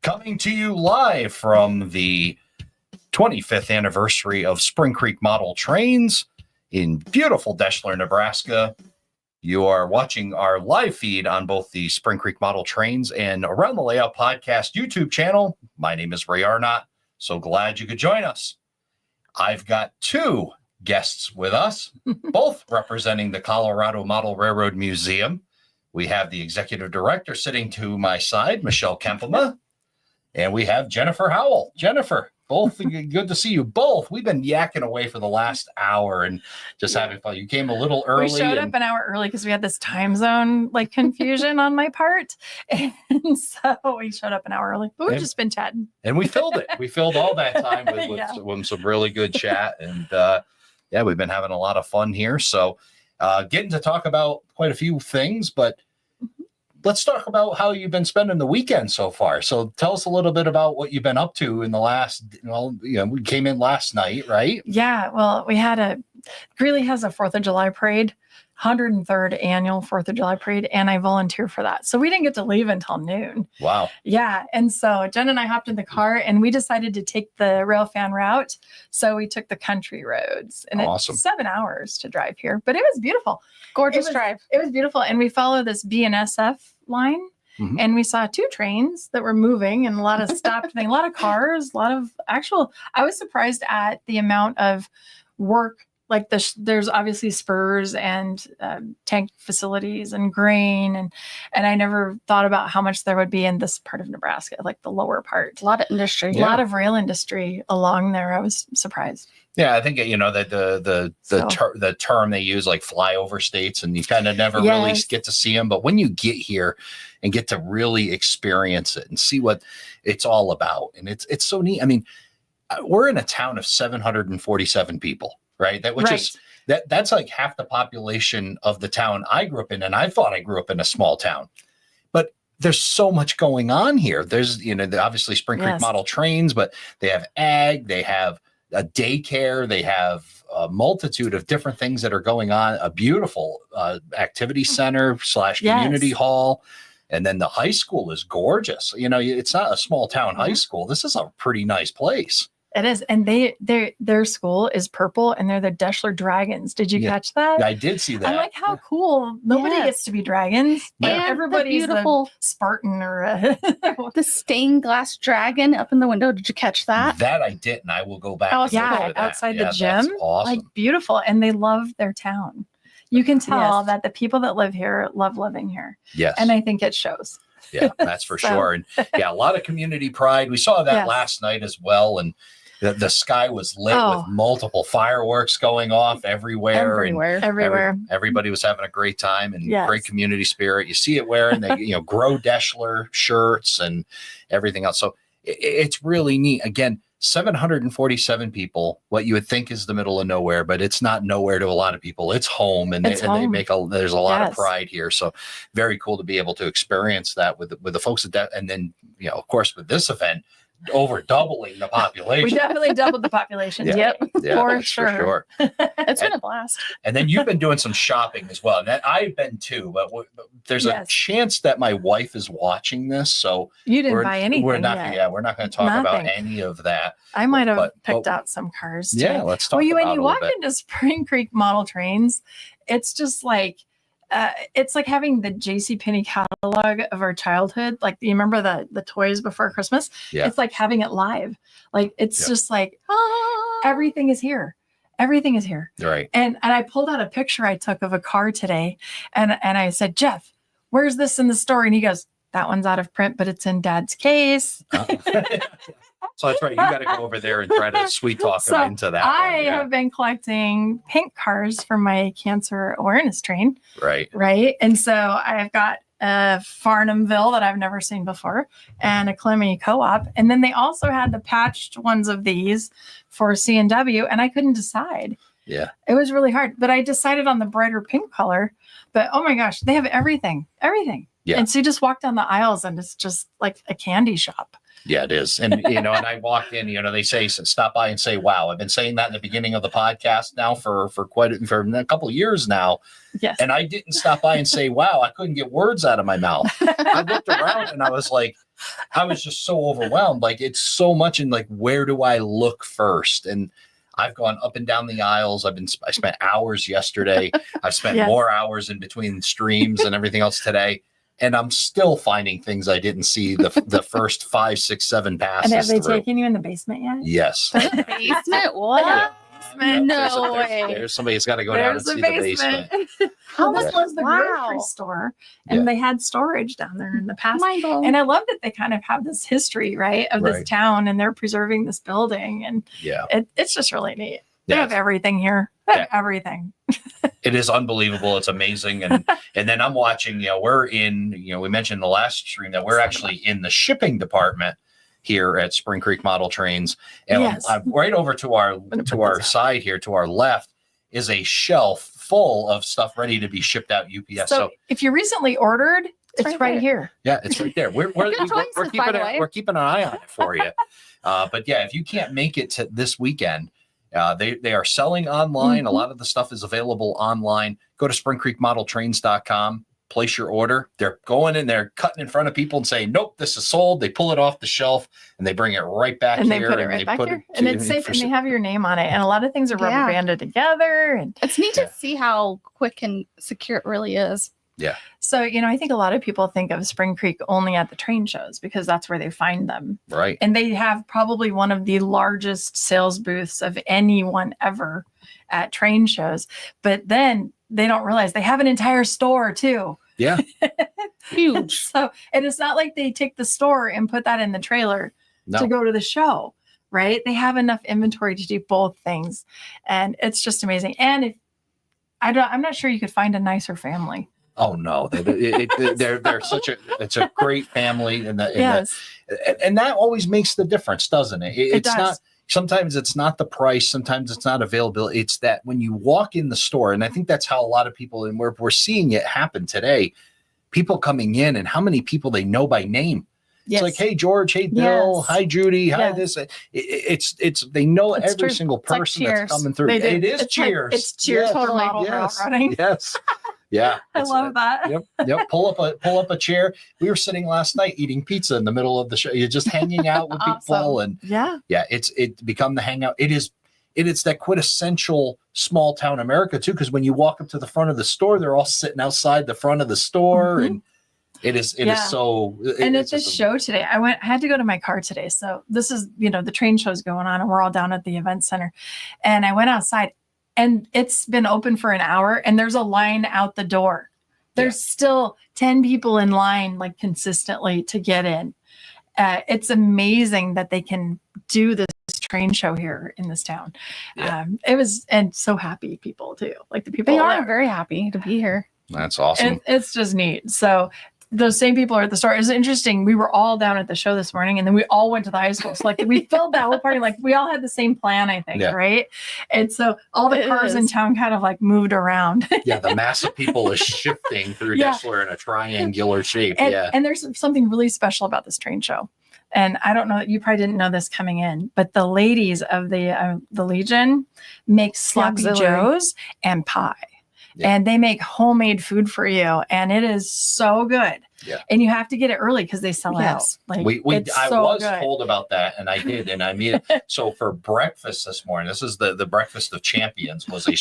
Coming to you live from the 25th anniversary of Spring Creek Model Trains in beautiful Deshler, Nebraska. You are watching our live feed on both the Spring Creek Model Trains and Around the Layout Podcast YouTube channel. My name is Ray Arnott. So glad you could join us. I've got two guests with us, both representing the Colorado Model Railroad Museum. We have the executive director sitting to my side, Michelle Kempema, and we have Jennifer Howell. Jennifer, both good to see you both. We've been yakking away for the last hour and just having fun. You came a little early. We showed up an hour early because we had this time zone confusion on my part. And so we showed up an hour early. But we've just been chatting. And we filled it. We filled all that time with some really good chat. And we've been having a lot of fun here. So getting to talk about quite a few things, but let's talk about how you've been spending the weekend so far. So tell us a little bit about what you've been up to in the last, we came in last night, right? Yeah. Well, Greeley has a 4th of July parade, 103rd annual 4th of July parade, and I volunteer for that. So we didn't get to leave until noon. Wow. Yeah. And so Jen and I hopped in the car and we decided to take the railfan route. So we took the country roads and awesome. It's 7 hours to drive here, but it was beautiful. Gorgeous drive. It was beautiful. And we follow this BNSF line. Mm-hmm. And we saw 2 trains that were moving and a lot of stopped things, a lot of cars, a lot of I was surprised at the amount of work. There's obviously spurs and tank facilities and grain. And I never thought about how much there would be in this part of Nebraska, like the lower part. A lot of industry. A lot of rail industry along there. I was surprised. Yeah, I think, that the term they use, like flyover states, and you kind of never really get to see them. But when you get here and get to really experience it and see what it's all about, and it's so neat. I mean, we're in a town of 747 people. Right. That's like half the population of the town I grew up in. And I thought I grew up in a small town, but there's so much going on here. There's, obviously Spring Creek Model Trains, but they have ag, they have a daycare, they have a multitude of different things that are going on, a beautiful activity center / community hall. And then the high school is gorgeous. It's not a small town high school. This is a pretty nice place. It is. And their school is purple and they're the Deshler Dragons. Did you catch that? I did see that. I'm like, how cool. Nobody gets to be dragons. And everybody's beautiful Spartan or the stained glass dragon up in the window. Did you catch that? That I didn't. I will go back. Outside the gym. That's awesome. Like beautiful. And they love their town. You can tell that the people that live here love living here. Yes. And I think it shows. Yeah, that's for sure. And a lot of community pride. We saw that last night as well. And the sky was lit with multiple fireworks going off everywhere. Everybody was having a great time and great community spirit. You see it wearing the Grow Deshler shirts and everything else. So it's really neat. Again, 747 people, what you would think is the middle of nowhere, but it's not nowhere to a lot of people. It's home, and there's a lot of pride here. So very cool to be able to experience that with the folks at that. And then, of course, with this event, over doubling the population. We definitely doubled the population. For sure. It's been a blast. And then you've been doing some shopping as well. And I've been too, but there's a chance that my wife is watching this. So you didn't buy anything. We're not going to talk about any of that. I might have picked out some cars too. Yeah, let's talk about it. When you walk into Spring Creek Model Trains, it's just like it's like having the JCPenney catalog of our childhood. Like, you remember the toys before Christmas? Yeah. It's like having it live. Like, it's just like, everything is here. Everything is here. Right. And I pulled out a picture I took of a car today. And I said, Jeff, where's this in the store? And he goes, that one's out of print, but it's in Dad's case. So that's right. You got to go over there and try to sweet talk them into that. I have been collecting pink cars for my cancer awareness train. Right. Right. And so I've got a Farnhamville that I've never seen before and a Clemmy Co-op. And then they also had the patched ones of these for C&W, and I couldn't decide. Yeah. It was really hard, but I decided on the brighter pink color. But oh my gosh, they have everything. Yeah. And so you just walk down the aisles and it's just like a candy shop. Yeah, it is. And, and I walked in, they say, stop by and say, wow. I've been saying that in the beginning of the podcast now for a couple of years now. Yes. And I didn't stop by and say, wow, I couldn't get words out of my mouth. I looked around and I was like, I was just so overwhelmed. Like, it's so much in like, where do I look first? And I've gone up and down the aisles. I spent hours yesterday. I've spent more hours in between streams and everything else today. And I'm still finding things I didn't see the first 5, 6, 7 passes. And have they through. taken you in the basement yet? Yes. Basement? What? Yeah. No way. There's somebody's got to go down and see the basement. How much was the Wow. grocery store? And they had storage down there in the past. And I love that they kind of have this history, right, of this town, and they're preserving this building. And it's just really neat. They have everything here. They have everything. It is unbelievable. It's amazing. And then I'm watching, we're in, we mentioned in the last stream that we're actually in the shipping department here at Spring Creek Model Trains. And right over to our side here, to our left, is a shelf full of stuff ready to be shipped out UPS. So if you recently ordered, it's right here. Yeah, it's right there. We're keeping an eye on it for you. But yeah, if you can't make it to this weekend, they are selling online. A lot of the stuff is available online. Go to springcreekmodeltrains.com, place your order. They're going in there, cutting in front of people and saying, nope, this is sold. They pull it off the shelf and they bring it right back and here. They put it right back here. And it's safe and they have your name on it. And a lot of things are rubber banded together. And it's neat to see how quick and secure it really is. Yeah. So, I think a lot of people think of Spring Creek only at the train shows because that's where they find them. Right. And they have probably one of the largest sales booths of anyone ever at train shows. But then they don't realize they have an entire store too. Yeah. Huge. So, and it's not like they take the store and put that in the trailer to go to the show, right? They have enough inventory to do both things. And it's just amazing. And I'm not sure you could find a nicer family. Oh no, they're it's a great family, and that always makes the difference, doesn't it? It's not. Sometimes it's not the price. Sometimes it's not availability. It's that when you walk in the store, and I think that's how a lot of people, and we're seeing it happen today. People coming in, and how many people they know by name. It's like, hey George, hey Bill, hi Judy, hi this. It's they know every single person that's coming through. It is Cheers. It's Cheers. Totally. Running. Yes. Yeah, I love that. Yep. Pull up a chair. We were sitting last night eating pizza in the middle of the show. You're just hanging out with people, and it's become the hangout. It is that quintessential small town America too. Because when you walk up to the front of the store, they're all sitting outside the front of the store, and it is so. And at this show today, I had to go to my car today. So this is the train show's going on, and we're all down at the event center, and I went outside. And it's been open for an hour and there's a line out the door. There's still 10 people in line, like consistently to get in. It's amazing that they can do this train show here in this town. It was, and so happy people too. Like the people they are very happy to be here. That's awesome. It's just neat. So those same people are at the store. It's interesting. We were all down at the show this morning and then we all went to the high school. So like we filled that whole party. Like we all had the same plan, I think. Right. And so all the cars in town kind of like moved around. The mass of people is shifting through Deshler in a triangular shape. And there's something really special about this train show. And I don't know, you probably didn't know this coming in, but the ladies of the Legion make sloppy joes and pie. And they make homemade food for you, and it is so good. And you have to get it early because they sell out. Like I was told about that, and I did, and I made it. So for breakfast this morning, this is the breakfast of champions, was a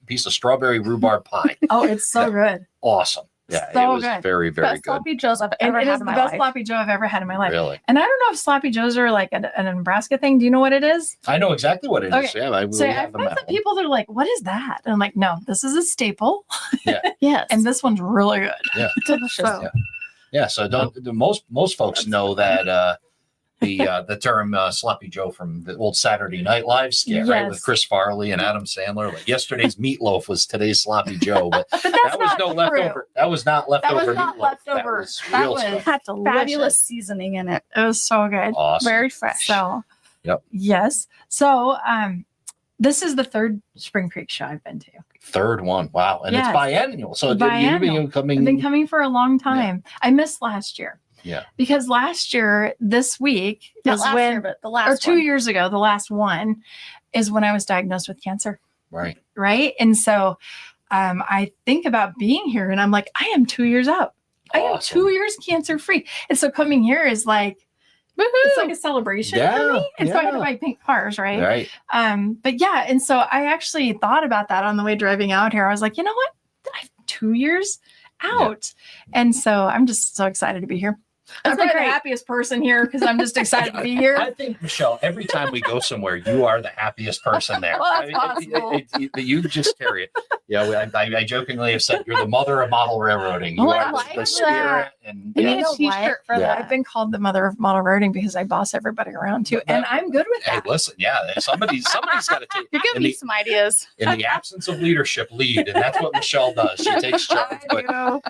piece of strawberry rhubarb pie. Oh, it's so good. Awesome. Yeah, so it was good. very, very best good. Sloppy Joes I've ever had in my life. It is the best sloppy Joe I've ever had in my life. Really? And I don't know if sloppy Joes are like a Nebraska thing. Do you know what it is? I know exactly what it is. Yeah, I've had some people that are like, "What is that?" And I'm like, "No, this is a staple." Yes. And this this one's really good. Yeah. Delicious. So most folks know that the term sloppy Joe from the old Saturday Night Live skit, right, with Chris Farley and Adam Sandler. Like yesterday's meatloaf was today's sloppy Joe, but that was no leftover. That was not leftover meatloaf. That was real stuff. Had fabulous seasoning in it. It was so good. Awesome. Very fresh. So yes. So this is the third Spring Creek show I've been to. Third one. Wow. And it's biannual. So you've been coming. I've been coming for a long time. Yeah. I missed last year. Yeah. Because last year, this week, but the last or 2 years ago, the last one is when I was diagnosed with cancer. Right. Right. And so I think about being here and I'm like, I am 2 years out. Awesome. I am 2 years cancer free. And so coming here is like, it's like a celebration for me. And so I had to buy pink cars, right? Right. But yeah, and so I actually thought about that on the way driving out here. I was like, you know what? I have 2 years out. Yeah. And so I'm just so excited to be here. I'm probably the happiest person here because I'm just excited to be here. I think, Michelle, every time we go somewhere, you are the happiest person there. Well, that's possible. You just carry it. Yeah, I jokingly have said you're the mother of model railroading. You are the spirit. And you need a t-shirt for that. I've been called the mother of model railroading because I boss everybody around too, and I'm good with that. Hey, listen, somebody's got to take. You're giving me some ideas. In the absence of leadership, lead, and that's what Michelle does. She takes charge.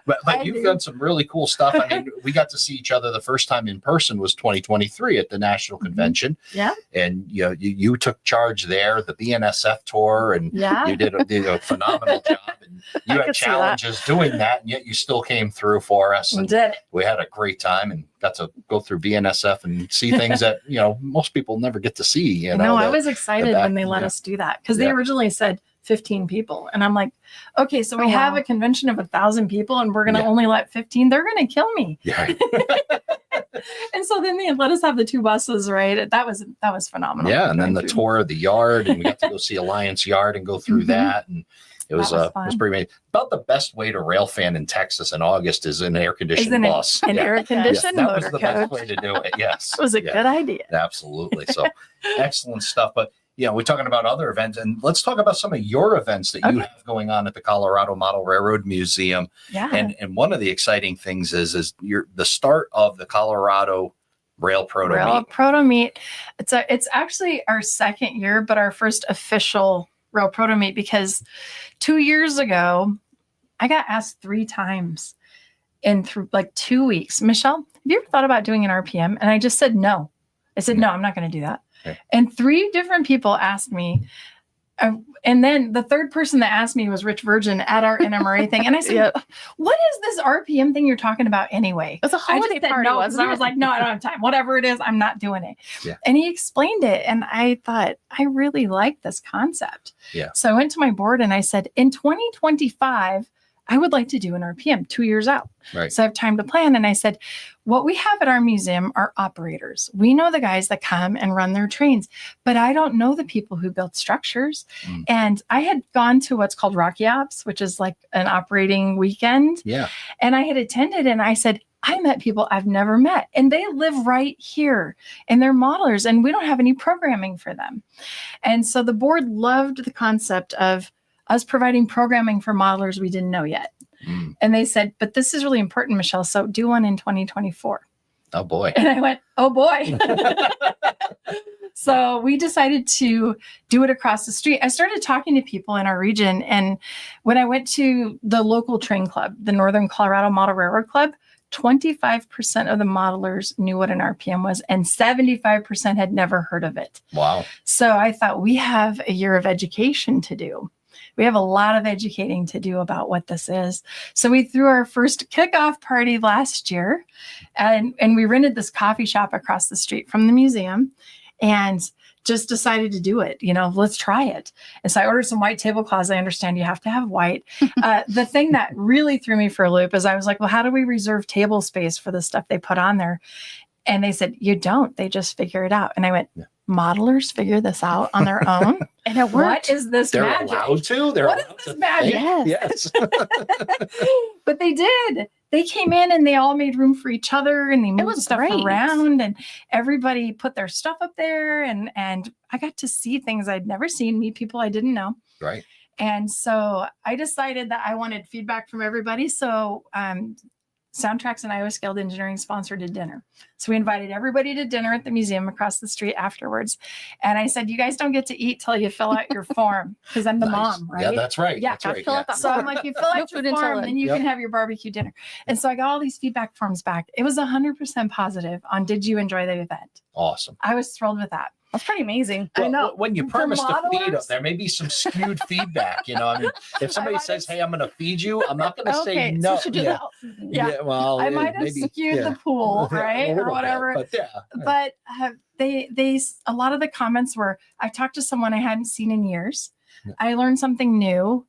But you've done some really cool stuff. I mean, we got to see each other the first time in person was 2023 at the national convention. Yeah. And you took charge there, the BNSF tour, and you did a phenomenal job. And you had challenges doing that, and yet you still came through for us. And we had a great time and got to go through BNSF and see things that most people never get to see. I was excited when they let us do that because they originally said 15 people. And I'm like, okay, so we have a convention of 1,000 people and we're going to only let 15. They're going to kill me. Yeah. And so then they let us have the 2 buses, right? That was phenomenal. Yeah. And then the tour of the yard, and we got to go see Alliance Yard and go through that. And it was pretty amazing. About the best way to rail fan in Texas in August is an air-conditioned bus. An air-conditioned motor coach. That was the best way to do it. Yes. It was a good idea. Absolutely. So excellent stuff. But we're talking about other events, and let's talk about some of your events that you have going on at the Colorado Model Railroad Museum. Yeah. And one of the exciting things is the start of the Colorado Rail Proto Meet. It's actually our second year, but our first official Rail Proto Meet, because 2 years ago, I got asked 3 times in through like 2 weeks, Michelle, have you ever thought about doing an RPM? And I just said no. I said, no, I'm not going to do that. Okay. And 3 different people asked me. And then the third person that asked me was Rich Virgin at our NMRA thing. And I said, what is this RPM thing you're talking about anyway? It's a holiday party. No, I was like, no, I don't have time. Whatever it is, I'm not doing it. Yeah. And he explained it. And I thought, I really like this concept. Yeah. So I went to my board and I said, in 2025, I would like to do an RPM 2 years out. Right. So I have time to plan. And I said, what we have at our museum are operators. We know the guys that come and run their trains, but I don't know the people who built structures. And I had gone to what's called Rocky Ops, which is like an operating weekend. Yeah. And I had attended and I said, I met people I've never met and they live right here and they're modelers and we don't have any programming for them. And so the board loved the concept of us providing programming for modelers we didn't know yet. And they said, but this is really important, Michelle. So do one in 2024. Oh boy. And I went, oh boy. So we decided to do it across the street. I started talking to people in our region. And when I went to the local train club, the Northern Colorado Model Railroad Club, 25% of the modelers knew what an RPM was and 75% had never heard of it. Wow. So I thought we have a year of education to do. We have a lot of educating to do about what this is. So we threw our first kickoff party last year and we rented this coffee shop across the street from the museum and just decided to do it. Let's try it. And so I ordered some white tablecloths. I understand you have to have white. The thing that really threw me for a loop is I was like, well, how do we reserve table space for the stuff they put on there? And they said, you don't. They just figure it out. And I went, modelers figure this out on their own? And it worked. What is this magic? They're allowed to? What is this magic? Yes. But they did. They came in and they all made room for each other and they moved stuff around and everybody put their stuff up there. And I got to see things I'd never seen, meet people I didn't know. Right. And so I decided that I wanted feedback from everybody. So Soundtracks and Iowa Scaled Engineering sponsored a dinner. So we invited everybody to dinner at the museum across the street afterwards. And I said, you guys don't get to eat till you fill out your form because I'm the mom, right? Yeah, that's right. Yeah, that's right. Fill out that so I'm like, you fill out your form and you can have your barbecue dinner. And so I got all these feedback forms back. It was 100% positive on did you enjoy the event? Awesome. I was thrilled with that. That's pretty amazing. I know. When you The promise to feed them, modelers- there may be some skewed feedback. I mean, if somebody might says, have- "Hey, I'm going to feed you," I'm not going to say Okay, no. so we should do yeah. that. Yeah. Well, I might have maybe, skewed the pool, right, a or little bit, whatever. but But they a lot of the comments were, I talked to someone I hadn't seen in years. Yeah. I learned something new.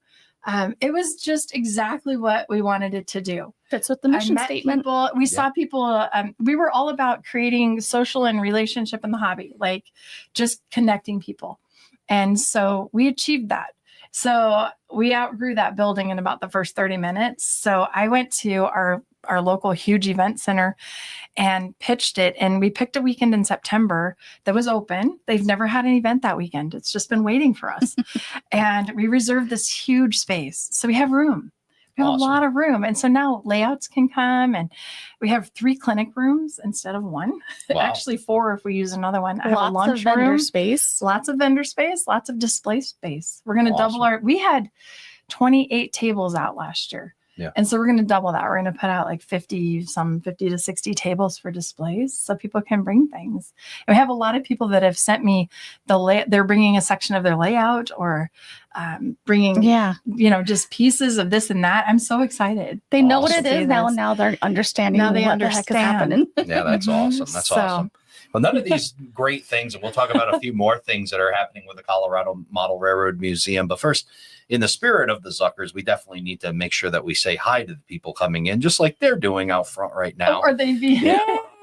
It was just exactly what we wanted it to do. Fits with the mission statement. We saw people. We were all about creating social and relationship in the hobby, like just connecting people. And so we achieved that. So we outgrew that building in about the first 30 minutes. So I went to our local huge event center and pitched it. And we picked a weekend in September that was open. They've never had an event that weekend. It's just been waiting for us. And we reserved this huge space. So we have room. We have Awesome. a lot of room. And so now layouts can come, and we have 3 clinic rooms instead of 1. Wow. Actually 4 if we use another one. I have a Lots lunch of vendor room. space. Lots of vendor space, lots of display space. We're going to double Awesome. we had 28 tables out last year. Yeah. And so we're going to double that. We're going to put out like 50 to 60 tables for displays so people can bring things. And we have a lot of people that have sent me they're bringing a section of their layout or bringing, Yeah. just pieces of this and that. I'm so excited. They know what Awesome. it is now, and now they're understanding Now they what the heck is understand. happening. Yeah, that's Mhm. awesome. That's So- awesome. Well, none of these great things, and we'll talk about a few more things that are happening with the Colorado Model Railroad Museum. But first, in the spirit of the Zuckers, we definitely need to make sure that we say hi to the people coming in, just like they're doing out front right now. Or they be Yeah.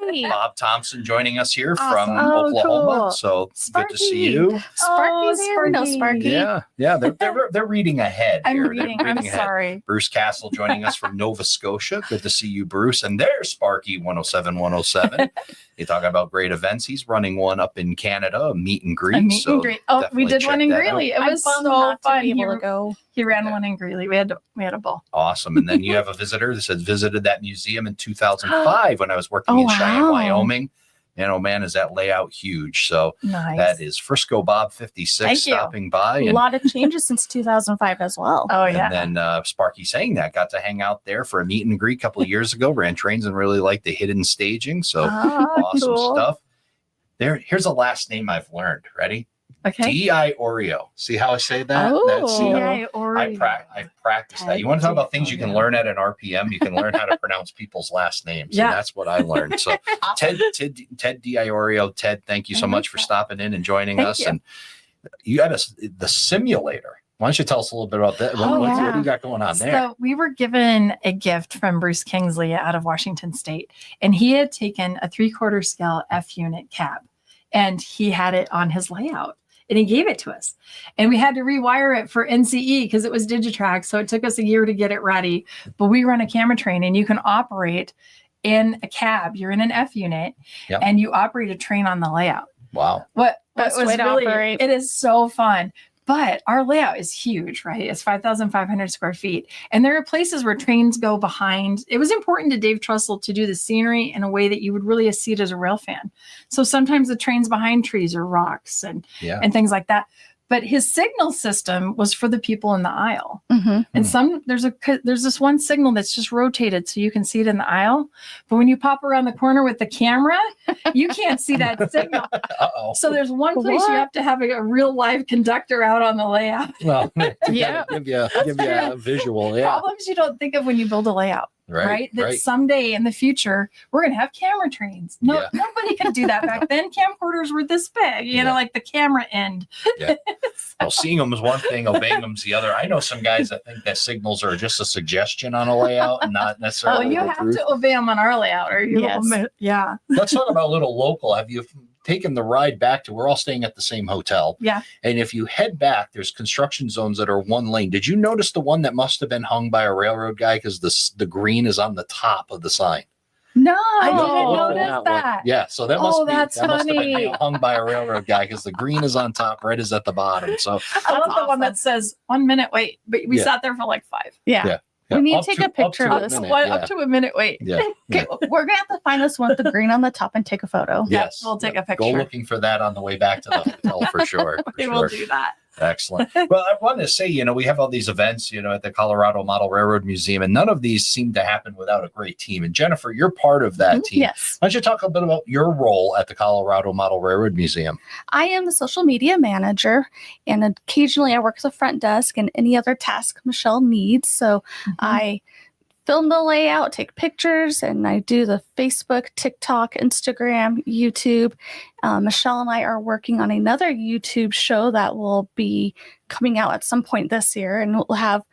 Yay. Bob Thompson joining us here Awesome. from Oh, Oklahoma. cool. So good to see Sparky. you. Sparky there? No Sparky. Sparky. Yeah, they're reading ahead. I'm here. reading. They're I'm ahead. sorry. Bruce Castle joining us from Nova Scotia. Good to see you, Bruce. And there's Sparky 107. You talk about great events. He's running one up in Canada, a meet and greet. A meet so and greet. Oh, we definitely did check one in that out. Greeley. It I'm was bummed so not to fun. be able to go. He ran one in Greeley. We had a ball. Awesome. And then you have a visitor that says visited that museum in 2005 when I was working Oh, in Cheyenne, wow. Wyoming. And oh man, is that layout huge. So Nice. that is Frisco Bob 56 Thank you. stopping by. A And, lot of changes since 2005 as well. Oh yeah. and then Sparky saying that got to hang out there for a meet and greet a couple of years ago, ran trains and really liked the hidden staging. So awesome cool. stuff. Here's a last name I've learned. Ready? Okay. D.I. Oreo. See how I say that? Oh. See how- Yeah, or I've practiced that. You want to talk about things you can learn at an RPM? You can learn how to pronounce people's last names. Yeah. And that's what I learned. So Ted Diorio, Ted, thank you so much for stopping in and joining Thank us. you. And you had the simulator. Why don't you tell us a little bit about that? Oh, What yeah. do you got going on there? So we were given a gift from Bruce Kingsley out of Washington State, and he had taken a 3/4 scale F unit cab, and he had it on his layout. And he gave it to us. And we had to rewire it for NCE because it was Digitrack. So it took us a year to get it ready. But we run a camera train, and you can operate in a cab. You're in an F unit, Yep. and you operate a train on the layout. Wow. What Best was way to really, operate. it is so fun. But our layout is huge, right? It's 5,500 square feet. And there are places where trains go behind. It was important to Dave Trussell to do the scenery in a way that you would really see it as a rail fan. So sometimes the train's behind trees or rocks and things like that. But his signal system was for the people in the aisle. Mm-hmm. And there's this one signal that's just rotated so you can see it in the aisle. But when you pop around the corner with the camera, you can't see that signal. Uh-oh. So there's one place you have to have a real live conductor out on the layout. Well, Yeah. give you a visual. Yeah. Problems you don't think of when you build a layout, right? That Right. someday in the future we're going to have camera trains. Yeah. Nobody could do that back then. Camcorders were this big, Yeah. like the camera end. Yeah. Well, seeing them is one thing, obeying them is the other. I know some guys that think that signals are just a suggestion on a layout and not Oh, necessarily you the have truth. to obey them on our layout, or you Yes. yeah. Let's talk about a little local. Have you taken the ride back to? We're all staying at the same hotel. Yeah. And if you head back, there's construction zones that are one lane. Did you notice the one that must have been hung by a railroad guy because the green is on the top of the sign? No, I No, didn't look for notice one. that. Yeah, so that Oh, must that's have been funny. hung by a railroad guy because the green is on top, red is at the bottom. So I love the one awesome. that says 1 minute wait, but we Yeah. sat there for like 5. Yeah. yeah, We need up to take to- a picture up of to a this. minute, Up to a minute wait. Yeah. yeah. Okay, we're gonna have to find this one with the green on the top and take a photo. Yes. We'll take a Go picture. looking for that on the way back to the hotel for sure. We For will sure. do that. Excellent. Well, I want to say, we have all these events, at the Colorado Model Railroad Museum, and none of these seem to happen without a great team. And Jennifer, you're part of that team. Yes. Why don't you talk a bit about your role at the Colorado Model Railroad Museum? I am the social media manager, and occasionally I work as a front desk and any other task Michelle needs. So I film the layout, take pictures, and I do the Facebook, TikTok, Instagram, YouTube. Michelle and I are working on another YouTube show that will be coming out at some point this year, and we'll have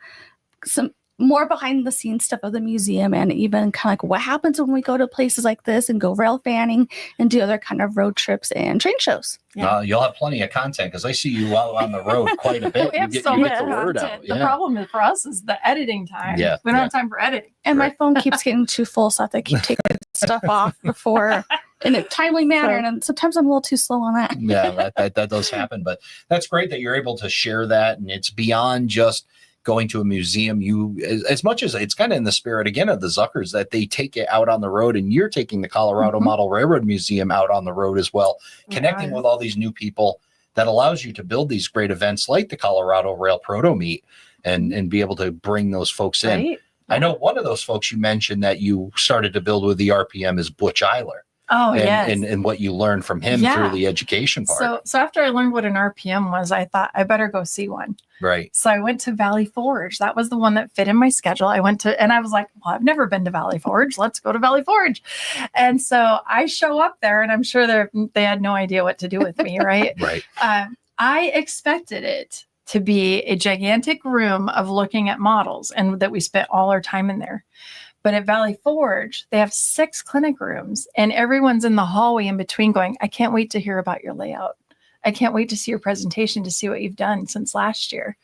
some more behind the scenes stuff of the museum, and even kind of like what happens when we go to places like this and go rail fanning and do other kind of road trips and train shows. Yeah. You'll have plenty of content because I see you while on the road quite a bit. We have so much content. The problem for us is the editing time. Yeah. We don't have time for editing. And my phone keeps getting too full, so I have to keep taking stuff off before in a timely manner. And sometimes I'm a little too slow on that. Yeah, that does happen. But that's great that you're able to share that. And it's beyond just going to a museum. You, as much as it's kind of in the spirit again of the Zuckers, that they take it out on the road, and you're taking the Colorado Model Railroad Museum out on the road as well, connecting with all these new people that allows you to build these great events like the Colorado Rail Proto Meet and be able to bring those folks in. Right? I know one of those folks you mentioned that you started to build with the RPM is Butch Eiler. Oh, yes. And what you learned from him through the education part. So after I learned what an RPM was, I thought I better go see one. Right. So I went to Valley Forge. That was the one that fit in my schedule. I went to, and I was like, well, I've never been to Valley Forge. Let's go to Valley Forge. And so I show up there, and I'm sure they had no idea what to do with me. Right. Right. I expected it to be a gigantic room of looking at models, and that we spent all our time in there. But at Valley Forge, they have 6 clinic rooms, and everyone's in the hallway in between going, I can't wait to hear about your layout. I can't wait to see your presentation, to see what you've done since last year.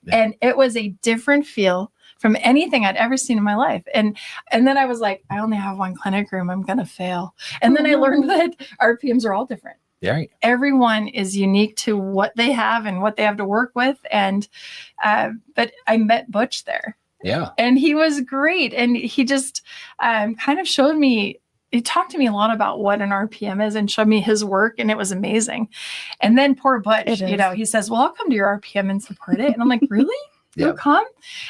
Yeah. And it was a different feel from anything I'd ever seen in my life. And then I was like, I only have 1 clinic room. I'm going to fail. And then I learned that RPMs are all different. Yeah. Right. Everyone is unique to what they have and what they have to work with. And but I met Butch there. Yeah. And he was great. And he just kind of showed me, he talked to me a lot about what an RPM is and showed me his work. And it was amazing. And then poor Butch, he says, well, I'll come to your RPM and support it. And I'm like, really? You'll come?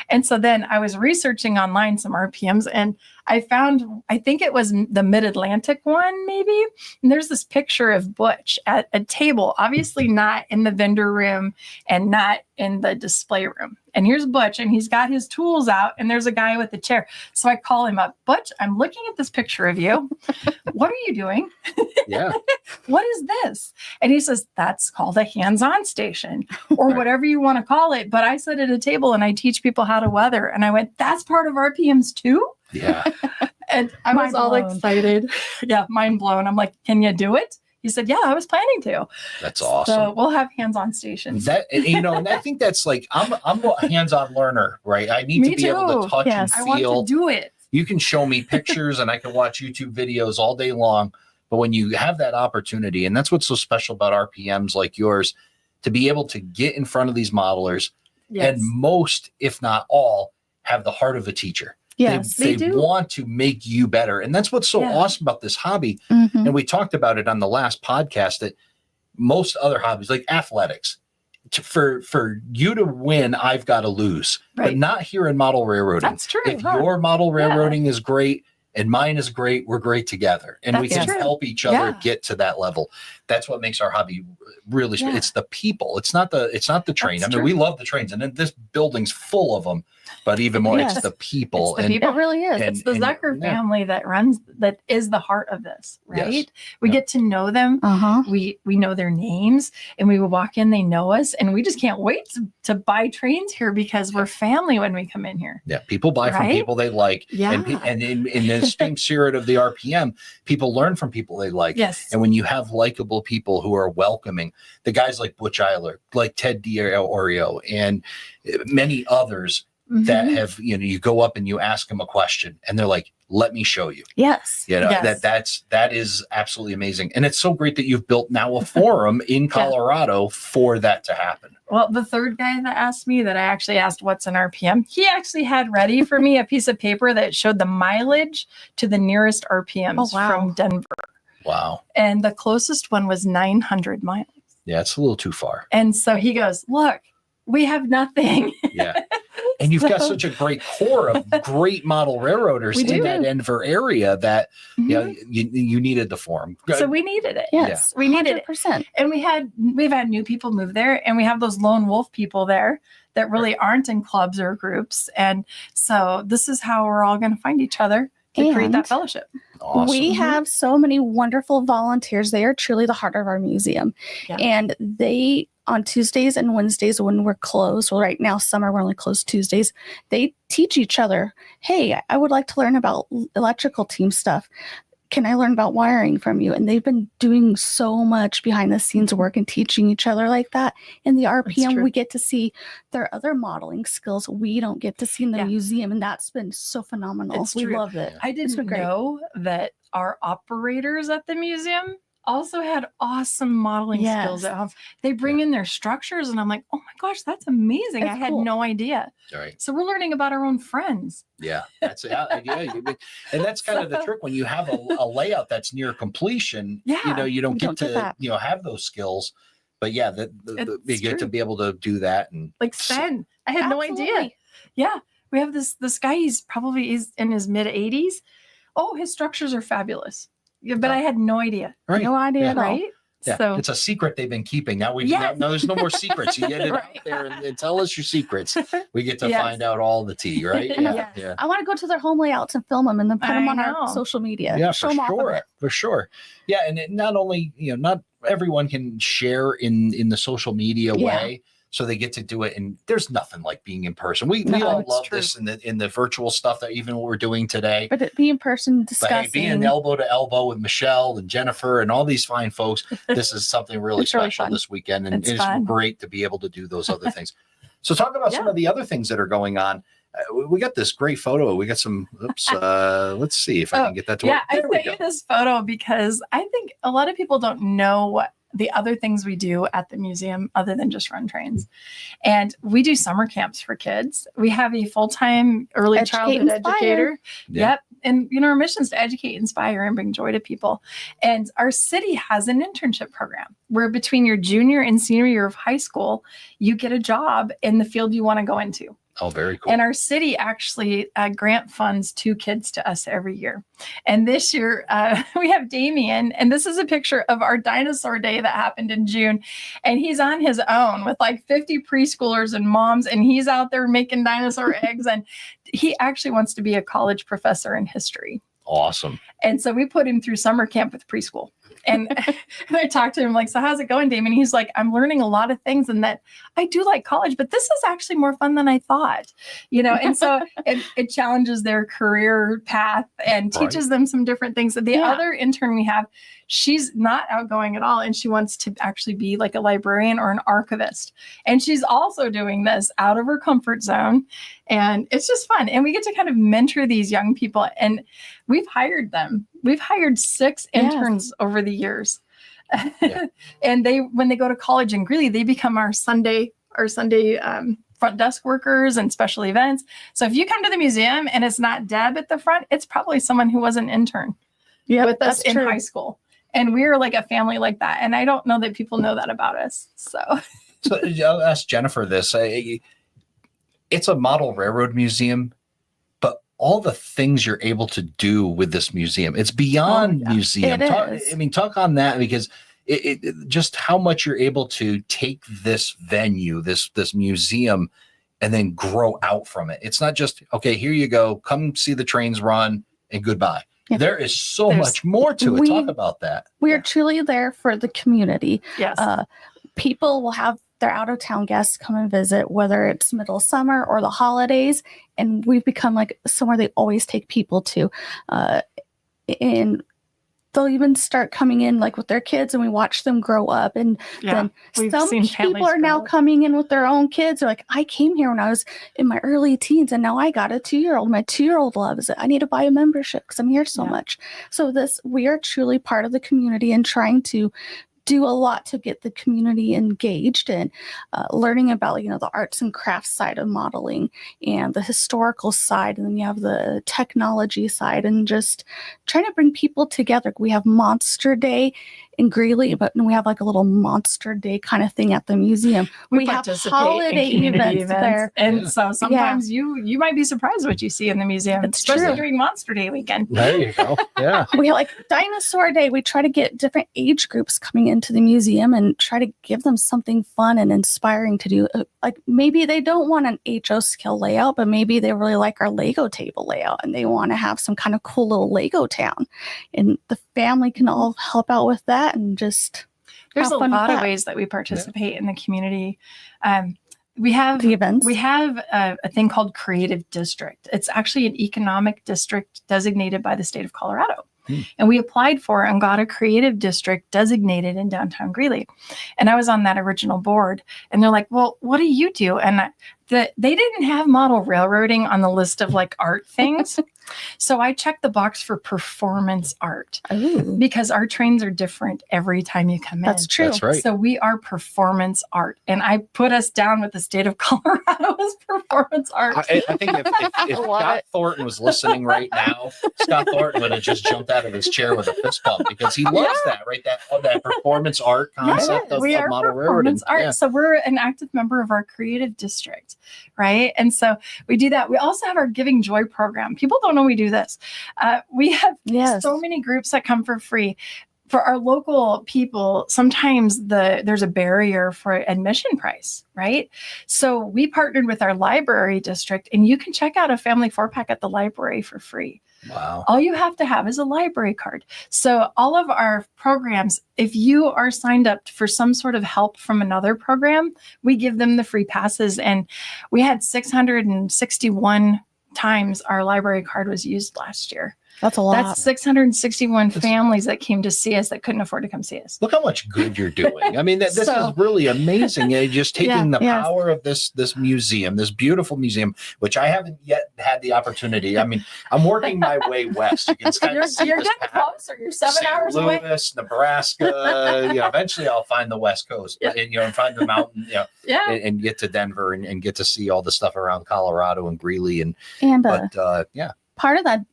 And so then I was researching online some RPMs, and I found, I think it was the Mid-Atlantic one, maybe. And there's this picture of Butch at a table, obviously not in the vendor room and not in the display room. And here's Butch, and he's got his tools out, and there's a guy with a chair. So I call him up, Butch, I'm looking at this picture of you. What are you doing? Yeah. What is this? And he says, that's called a hands-on station, or whatever you want to call it. But I sit at a table and I teach people how to weather. And I went, that's part of RPMs too? Yeah. And I was all excited. Yeah, mind blown. I'm like, can you do it? He said, yeah, I was planning to. That's awesome. So we'll have hands-on stations. And I think that's like, I'm a hands-on learner, right? I need to be able to touch and feel. I want to do it. You can show me pictures and I can watch YouTube videos all day long. But when you have that opportunity, and that's what's so special about RPMs like yours, to be able to get in front of these modelers, and most, if not all, have the heart of a teacher. Yes, they do. Want to make you better. And that's what's so awesome about this hobby. And we talked about it on the last podcast, that most other hobbies, like athletics, for you to win, I've got to lose. Right. But not here in model railroading. That's true. If your model railroading is great and mine is great, we're great together. And we can help each other get to that level. That's what makes our hobby really special. It's the people. It's not the train. That's I mean, we love the trains, and this building's full of them. But even more, it's the people. It really is. It's the Zucker family that is the heart of this, right? Yes. We get to know them. We know their names, and we will walk in, they know us, and we just can't wait to buy trains here because we're family when we come in here. Yeah, people buy from people they like. Yeah. And in the same spirit of the RPM, people learn from people they like. Yes. And when you have likable people who are welcoming, the guys like Butch Eiler, like Ted D'Oreo, and many others, that have, you go up and you ask them a question and they're like, let me show you. Yes. That is absolutely amazing. And it's so great that you've built now a forum in Colorado for that to happen. Well, the third guy that asked me, that I actually asked what's an RPM, he actually had ready for me a piece of paper that showed the mileage to the nearest RPMs from Denver. Wow. And the closest one was 900 miles. Yeah, it's a little too far. And so he goes, look, we have nothing. Yeah. And you've got such a great core of great model railroaders in that Denver area that you needed the forum. So we needed it. Yes, we needed 100%. it. And we've had new people move there, and we have those lone wolf people there that really aren't in clubs or groups. And so this is how we're all going to find each other to create that fellowship. Awesome. We have so many wonderful volunteers. They are truly the heart of our museum. Yeah. And they, on Tuesdays and Wednesdays when we're closed, well, right now, summer, we're only closed Tuesdays, they teach each other, hey, I would like to learn about electrical team stuff. Can I learn about wiring from you? And they've been doing so much behind the scenes work and teaching each other like that. In the RPM, we get to see their other modeling skills we don't get to see in the museum. And that's been so phenomenal. We love it. I didn't know that our operators at the museum also had awesome modeling skills at home. They bring in their structures, and I'm like, oh my gosh, that's amazing. I had no idea. Right. So we're learning about our own friends. Yeah, that's and that's kind of the trick when you have a layout that's near completion. You don't get to have those skills, but you get to be able to do that. And like Sven, I had no idea. Yeah, we have this guy. He's in his mid 80s. Oh, his structures are fabulous. Yeah, but I had no idea. Right. No idea at all. Right? Yeah. So it's a secret they've been keeping. Now there's no more secrets. You get it out there and tell us your secrets. We get to find out all the tea, right? Yeah. I want to go to their home layouts and film them and then put them on our social media. Yeah, for sure. Yeah, and not only, not everyone can share in the social media way. So they get to do it, and there's nothing like being in person. We all love this in the virtual stuff that even what we're doing today. But be in person, discussing. But being elbow to elbow with Michelle and Jennifer and all these fine folks, this is something really special this weekend, and it's great to be able to do those other things. So talk about some of the other things that are going on. We got this great photo. We got some. Let's see if I can get that to work. I sent you this photo because I think a lot of people don't know what the other things we do at the museum other than just run trains. And we do summer camps for kids. We have a full-time early childhood educator. Yep. And, our mission is to educate, inspire, and bring joy to people. And our city has an internship program where between your junior and senior year of high school, you get a job in the field you want to go into. Oh, very cool. And our city actually grant funds 2 kids to us every year. And this year we have Damien, and this is a picture of our dinosaur day that happened in June. And he's on his own with like 50 preschoolers and moms, and he's out there making dinosaur eggs. And he actually wants to be a college professor in history. Awesome. And so we put him through summer camp with preschool. And I talked to him like, so how's it going, Damon? He's like, I'm learning a lot of things, and that I do like college, but this is actually more fun than I thought, and so it challenges their career path and teaches them some different things. The other intern we have, she's not outgoing at all, and she wants to actually be like a librarian or an archivist. And she's also doing this out of her comfort zone, and it's just fun. And we get to kind of mentor these young people, and we've hired them. We've hired 6 interns over the years. And when they go to college in Greeley, they become our Sunday front desk workers and special events. So if you come to the museum and it's not Deb at the front, it's probably someone who was an intern with us in high school. And we're like a family like that. And I don't know that people know that about us. So I'll ask Jennifer this. It's a model railroad museum, but all the things you're able to do with this museum, it's beyond museum. Talk on that, because it just how much you're able to take this venue, this museum, and then grow out from it. It's not just, okay, here you go, come see the trains run and goodbye. Yeah. There's so much more to it. Talk about that. We are truly there for the community. Yes. People will have their out-of-town guests come and visit, whether it's middle of summer or the holidays, and we've become like somewhere they always take people to. And they'll even start coming in like with their kids, and we watch them grow up. And then some people are now coming in with their own kids. They're like, I came here when I was in my early teens, and now I got a 2-year-old. My 2-year-old loves it. I need to buy a membership because I'm here so much. So we are truly part of the community and trying to do a lot to get the community engaged and learning about, the arts and crafts side of modeling and the historical side. And then you have the technology side and just trying to bring people together. We have Monster Day in Greeley, but we have like a little monster day kind of thing at the museum. We have holiday events there. And so sometimes you might be surprised what you see in the museum, especially during Monster Day weekend. There you go. Yeah. We have like Dinosaur Day. We try to get different age groups coming into the museum and try to give them something fun and inspiring to do. Like maybe they don't want an HO scale layout, but maybe they really like our Lego table layout and they want to have some kind of cool little Lego town. And the family can all help out with that and just there's a lot of ways that we participate in the community. We have the events. We have a thing called Creative District. It's actually an economic district designated by the state of Colorado. And we applied for and got a creative district designated in downtown Greeley. And I was on that original board. And they're like, well, what do you do? And they didn't have model railroading on the list of like art things. So I checked the box for performance art because our trains are different every time you come in. That's true. That's right. So we are performance art. And I put us down with the state of Colorado as performance art. I think if Scott Thornton was listening right now, Scott Thornton would have just jumped out of his chair with a fist bump because he loves that, right? That performance art concept of model railroading. Art. So we're an active member of our creative district, right? And so we do that. We also have our Giving Joy program. People don't know we do this. We have so many groups that come for free. For our local people, sometimes there's a barrier for admission price, right? So we partnered with our library district, and you can check out a family 4-pack at the library for free. Wow. All you have to have is a library card. So all of our programs, if you are signed up for some sort of help from another program, we give them the free passes. And we had 661 times our library card was used last year. That's a lot. That's 661 families that came to see us that couldn't afford to come see us. Look how much good you're doing. I mean, this is really amazing. Just taking the power of this museum, this beautiful museum, which I haven't yet had the opportunity. I mean, I'm working my way west. You can kind of see you're this getting closer. You're 7 hours away. St. Louis, Nebraska. Eventually I'll find the West Coast, and find the mountain. And get to Denver and get to see all the stuff around Colorado and Greeley Part of that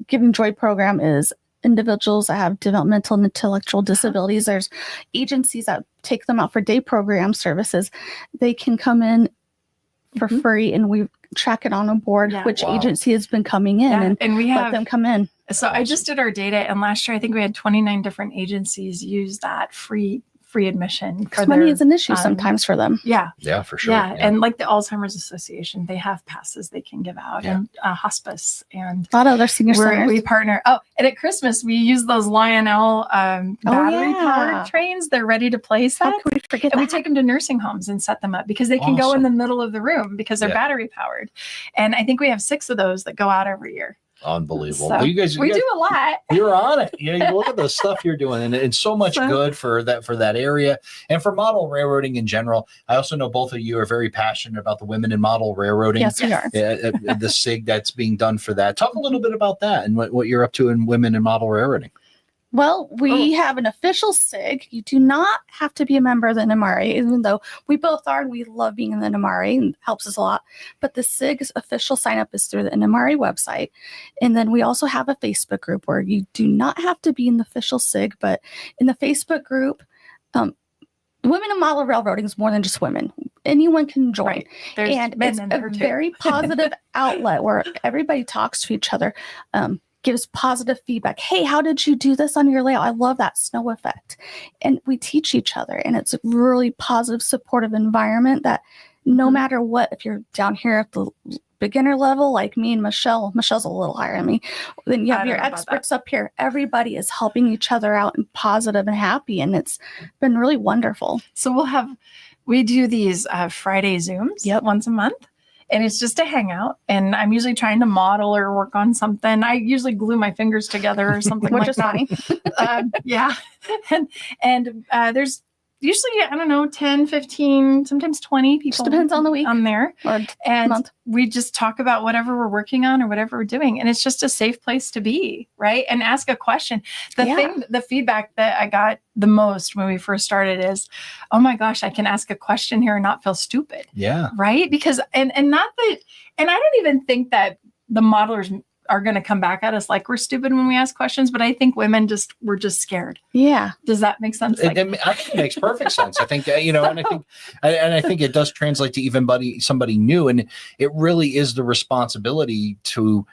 Giving Joy program is individuals that have developmental and intellectual disabilities. There's agencies that take them out for day program services. They can come in for free, and we track it on a board which agency has been coming in, and we let them come in. So I just did our data, and last year I think we had 29 different agencies use that free admission. Because money is an issue sometimes for them. Yeah, for sure. And like the Alzheimer's Association, they have passes they can give out, and hospice, and a lot of other senior centers. We partner. Oh, and at Christmas we use those Lionel battery powered trains. They're ready to play set. How could we forget that? We take them to nursing homes and set them up because they can go in the middle of the room because they're battery powered. And I think we have 6 of those that go out every year. Unbelievable. So you guys do a lot. You're on it. You look at the stuff you're doing, and so much good for that area and for model railroading in general. I also know both of you are very passionate about the women in model railroading. Yes, we are. The SIG that's being done for that. Talk a little bit about that and what you're up to in women in model railroading. Well, we have an official SIG. You do not have to be a member of the NMRA, even though we both are, and we love being in the NMRA and it helps us a lot. But the SIG's official sign up is through the NMRA website. And then we also have a Facebook group where you do not have to be in the official SIG, but in the Facebook group, Women in Model Railroading is more than just women. Anyone can join. Right. And it's a very positive outlet where everybody talks to each other. Gives positive feedback. Hey, how did you do this on your layout? I love that snow effect. And we teach each other, and it's a really positive, supportive environment that no matter what, if you're down here at the beginner level, like me and Michelle's a little higher than me, then you have your experts up here. Everybody is helping each other out and positive and happy. And it's been really wonderful. So we do these Friday Zooms once a month. And it's just a hangout. And I'm usually trying to model or work on something. I usually glue my fingers together or something like that. Funny. And there's usually, 10, 15, sometimes 20 people. Just depends on the week. On there. Or month. We just talk about whatever we're working on or whatever we're doing. And it's just a safe place to be, right? And ask a question. The feedback that I got the most when we first started is, oh my gosh, I can ask a question here and not feel stupid. Yeah. Right? Because, and I don't even think that the modelers are going to come back at us like we're stupid when we ask questions, but I think women we're just scared. Yeah. Does that make sense? I think it makes perfect sense. I think, and I think it does translate to even somebody new. And it really is the responsibility to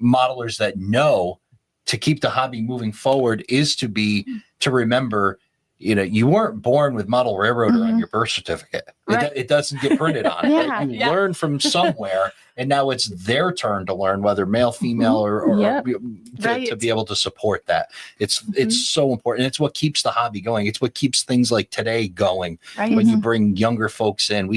modelers that know to keep the hobby moving forward is to remember, you weren't born with model railroader on your birth certificate. Right. It doesn't get printed on it. Yeah. You learn from somewhere, and now it's their turn to learn, whether male, female, or to be able to support that. It's so important. It's what keeps the hobby going. It's what keeps things like today going. Right. When you bring younger folks in.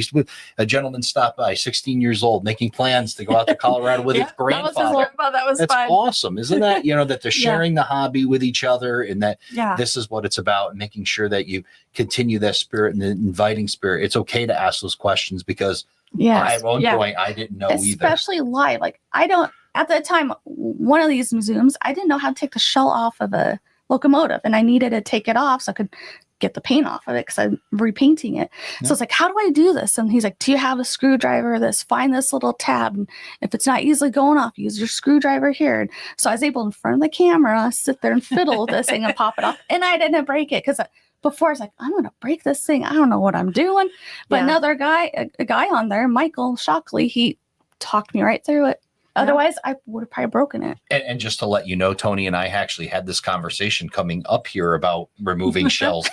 A gentleman stopped by, 16 years old, making plans to go out to Colorado with his grandfather. That's fun. Awesome. Isn't that, that they're sharing the hobby with each other, and that this is what it's about, making sure that you continue that spirit and the inviting spirit. It's okay to ask those questions, because at one point I didn't know especially live. Like, I don't, at that time, one of these museums, I didn't know how to take the shell off of a locomotive, and I needed to take it off so I could get the paint off of it because I'm repainting it. So it's like, how do I do this? And he's like, do you have a screwdriver? Find this little tab. And if it's not easily going off, use your screwdriver here. And so I was able, in front of the camera, sit there and fiddle with this thing and pop it off. And I didn't break it, because before I was like, I'm going to break this thing. I don't know what I'm doing. But another guy, a guy on there, Michael Shockley, he talked me right through it. Otherwise, I would have probably broken it. And just to let you know, Tony and I actually had this conversation coming up here about removing shells.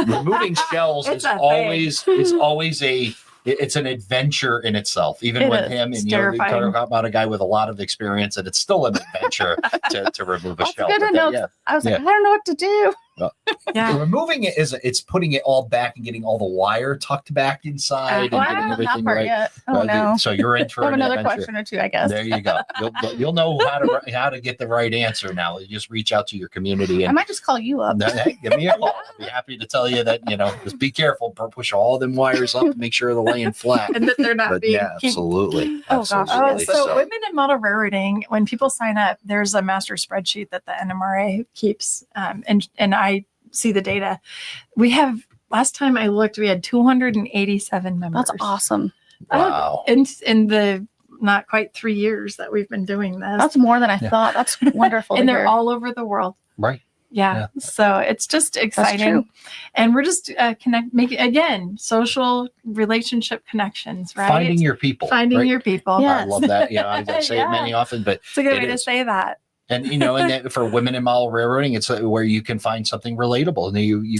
Removing shells is always it's an adventure in itself, even with him. And we talk about a guy with a lot of experience, and it's still an adventure to remove a shell. Good to know. I was like, I don't know what to do. Removing it it's putting it all back and getting all the wire tucked back inside and getting everything right. Yet. Oh no! So you're in for another question or two, I guess. There you go. You'll know how to get the right answer now. You just reach out to your community. And I might just call you up. Hey, give me a call. I'll be happy to tell you that just be careful. Push all them wires up to make sure they're laying flat and that they're not being. Yeah, absolutely. Oh gosh. So women in model railroading, when people sign up, there's a master spreadsheet that the NMRA keeps, and I see the data. We have, last time I looked, we had 287 members. That's awesome. Wow. In the not quite 3 years that we've been doing this. That's more than I thought. That's wonderful. And they're all over the world. Right. Yeah. So it's just exciting. And we're just making, again, social relationship connections, right? Finding your people. Your people. Yes. I love that. I say it many often, but it's a good way to say that. And and for women in model railroading, it's where you can find something relatable, and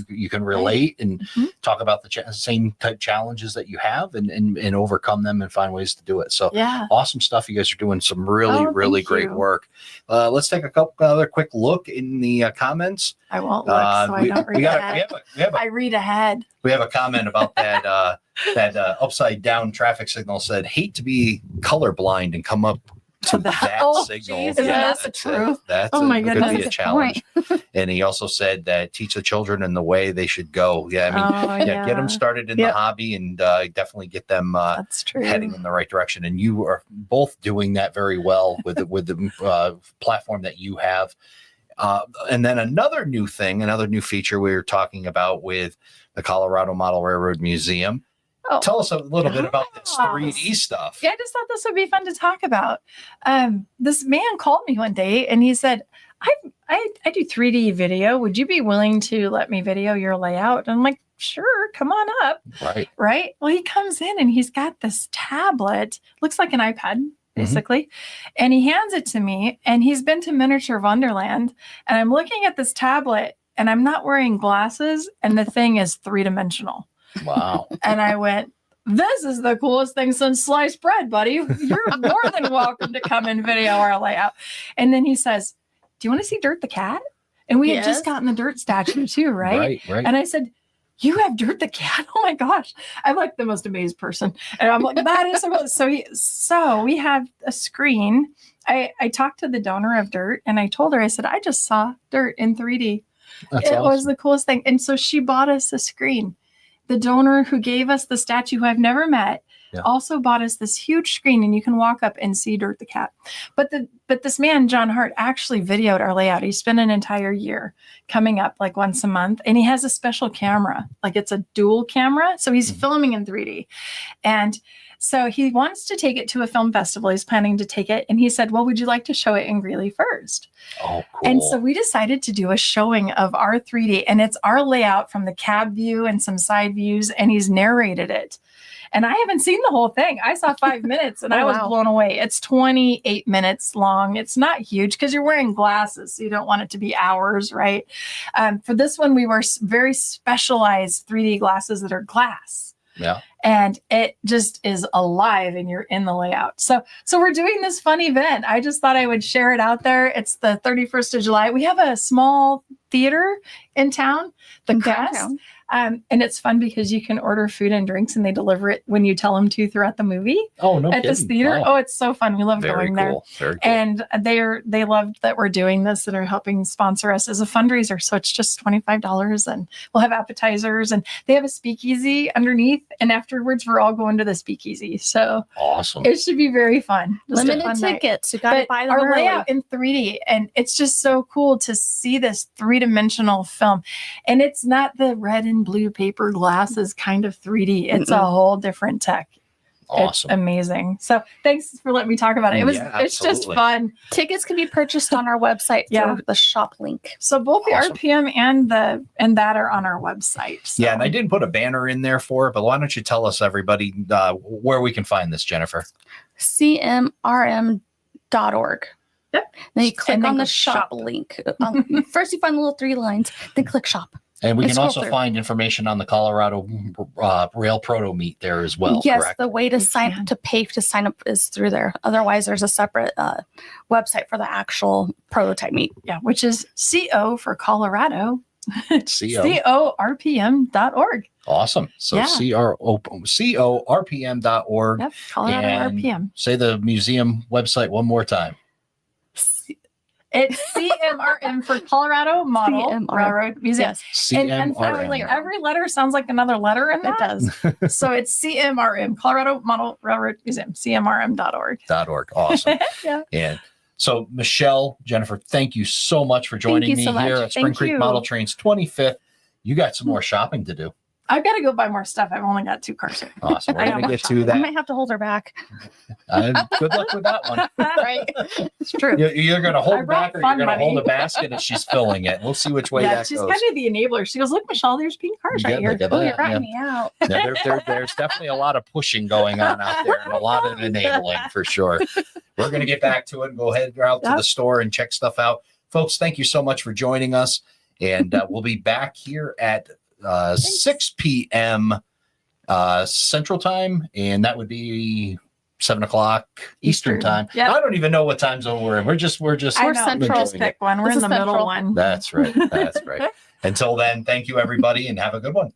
you can relate and talk about the same type challenges that you have, and overcome them and find ways to do it. So awesome stuff. You guys are doing some really great work. Let's take a couple other quick look in the comments. I won't look, so I don't read ahead. I read ahead. We have a comment about that that upside down traffic signal said, "Hate to be colorblind and come up to that signal." Geez, that's the truth. My goodness, could be a challenge. And he also said that teach the children in the way they should go. Yeah, I mean, get them started in the hobby, and definitely get them heading in the right direction. And you are both doing that very well with the platform that you have. And then another new feature we were talking about with the Colorado Model Railroad Museum. Tell us a little bit about this 3D stuff. Yeah, I just thought this would be fun to talk about. This man called me one day and he said, I do 3D video. Would you be willing to let me video your layout? And I'm like, sure, come on up. Right. Well, he comes in and he's got this tablet, looks like an iPad, basically. And he hands it to me, and he's been to Miniature Wonderland. And I'm looking at this tablet, and I'm not wearing glasses, and the thing is 3-dimensional. Wow. And I went, this is the coolest thing since sliced bread, buddy. You're more than welcome to come and video our layout. And then he says, do you want to see Dirt the Cat? And we had just gotten the Dirt statue too, right? Right. And I said, you have Dirt the Cat? Oh my gosh. I'm like the most amazed person. And I'm like, that is so we have a screen. I talked to the donor of Dirt, and I told her, I said, I just saw Dirt in 3D. It was the coolest thing. And so she bought us a screen. The donor who gave us the statue, who I've never met, also bought us this huge screen, and you can walk up and see Dirt the cat. But this man, John Hart, actually videoed our layout. He spent an entire year coming up like once a month, and he has a special camera, like it's a dual camera. So he's filming in 3D. And so he wants to take it to a film festival. He's planning to take it. And he said, well, would you like to show it in Greeley first? Oh, cool. And so we decided to do a showing of our 3D, and it's our layout from the cab view and some side views, and he's narrated it. And I haven't seen the whole thing. I saw 5 minutes and I was blown away. It's 28 minutes long. It's not huge because you're wearing glasses, so you don't want it to be hours, right? For this one, we were very specialized 3D glasses that are glass. Yeah. And it just is alive, and you're in the layout. So we're doing this fun event. I just thought I would share it out there. It's the 31st of July. We have a small theater in town, the Crest. And it's fun because you can order food and drinks, and they deliver it when you tell them to throughout the movie. Oh, no at kidding. This theater. Wow. Oh, it's so fun. We love Very going cool. there. Very cool. And they loved that we're doing this and are helping sponsor us as a fundraiser. So it's just $25, and we'll have appetizers, and they have a speakeasy underneath. And afterwards, we're all going to the speakeasy. So awesome. It should be very fun. Just a Limited fun night. tickets. You got to buy them our early. layout in 3D, and it's just so cool to see this 3-dimensional film. And it's not the red and blue paper glasses kind of 3D. It's a whole different tech. Awesome. It's amazing. So thanks for letting me talk about it. It's just fun. Tickets can be purchased on our website through the shop link. So both the Awesome. RPM and that are on our website. So. Yeah, and I didn't put a banner in there for it, but why don't you tell us, everybody, where we can find this, Jennifer? cmrm.org. Yep. Then you click on go the shop link. First, you find the little 3 lines, then click shop. And we And can scroll also through. find information on the Colorado Rail Proto Meet there as well, Yes, correct? the way to You sign can. to pay to sign up is through there. Otherwise, there's a separate website for the actual prototype meet. Yeah, which is CO for Colorado. CO. CORPM.org. Awesome. So Yeah. CORPM.org. Yep, Colorado And RPM. say the museum website one more time. It's CMRM for Colorado Model CMRM. Railroad Museum. Yes, And finally, CMRM. every letter sounds like another letter in that. it does. So it's CMRM, Colorado Model Railroad Museum, CMRM.org. .org. Awesome. Yeah. And so, Michelle, Jennifer, thank you so much for joining you me so much. here at Spring Thank Creek you. Model Train's 25th. You got some more shopping to do. I've got to go buy more stuff. I've only got 2 cars. Awesome. We're I got going to more get to shopping. I that. might have to hold her back. Good luck with that one. Right. It's true. You're going to I hold brought back, or you're fun going to hold money. a basket and she's filling it. We'll see which way Yeah, that she's goes. kind of the enabler. She goes, look, Michelle, there's pink cars Yeah, right here. look at Oh, that. you're writing Yeah. me out. Yeah, there's definitely a lot of pushing going on out there and a lot of enabling for sure. We're going to get back to it and go head out to the store and check stuff out. Folks, thank you so much for joining us. And we'll be back here at 6 p.m. Central Time. And that would be 7 o'clock Eastern Time. Yep. I don't even know what time zone we're in. We're just I know. Central. Just pick one. We're This in the is middle Central. one. That's right. That's right. Until then, thank you, everybody, and have a good one.